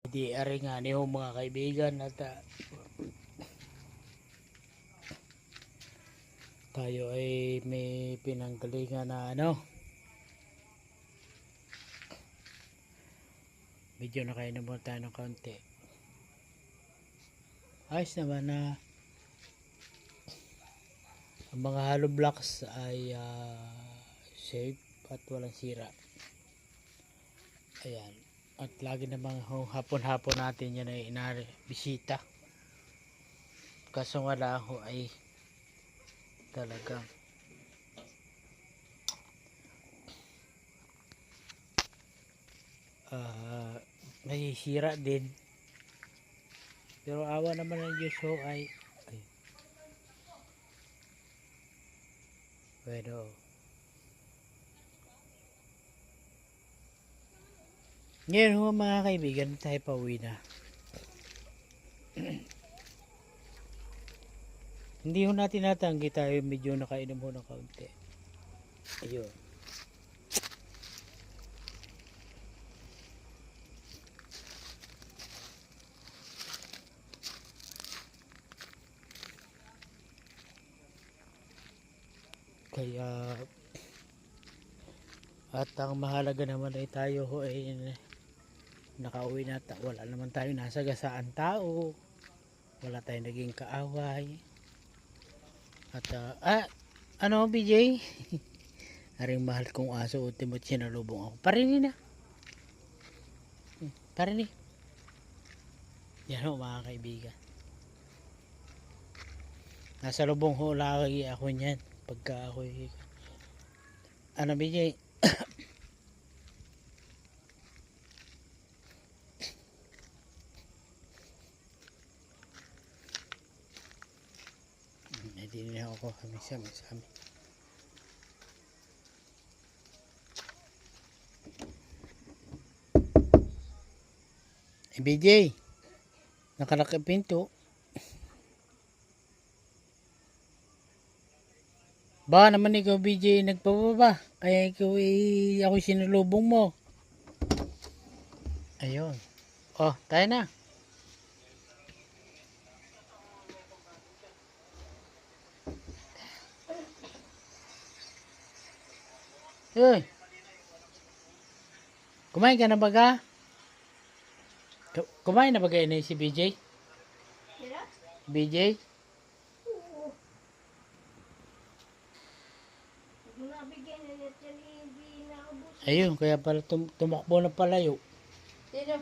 Di ari nga niyo mga kaibigan at tayo ay may pinanggalingan na medyo nakainom muna tayo ng kaunti. Ayos naman na ang mga hollow blocks ay safe at walang sira. Ayan. At lagi namang hapon-hapon natin yan ay bisita. Kaso nga lang ho ay talagang may sira din. Pero awa naman ng Diyos ho ay bueno. Ngayon ho mga kaibigan, tayo pauwi na. Hindi ho natin natanggi, tayo medyo nakainom ho ng kaunti. Ayun. Kaya at ang mahalaga naman ay tayo ho ay nakauwi na, wala naman tayo nasagasaan tao, wala tayong naging kaaway. At ano BJ? Aring mahal kong aso, ultimate sinalubong ako. Parinig na. Parinig. Yan ho mga kaibigan. Nasa lubong ho lagi ako niyan pagka ako ano BJ? Hindi na ako kami-sami. BJ, nakalaki pinto. Baka naman ikaw BJ nagpababa, kaya ikaw ako sinulubong mo. Ayun. Oh, tayo na. Uy. Kumain ka na ba ka? Kumain na ba kayo na si BJ? BJ? Ayun, kaya pala tumakbo na palayo. Sino?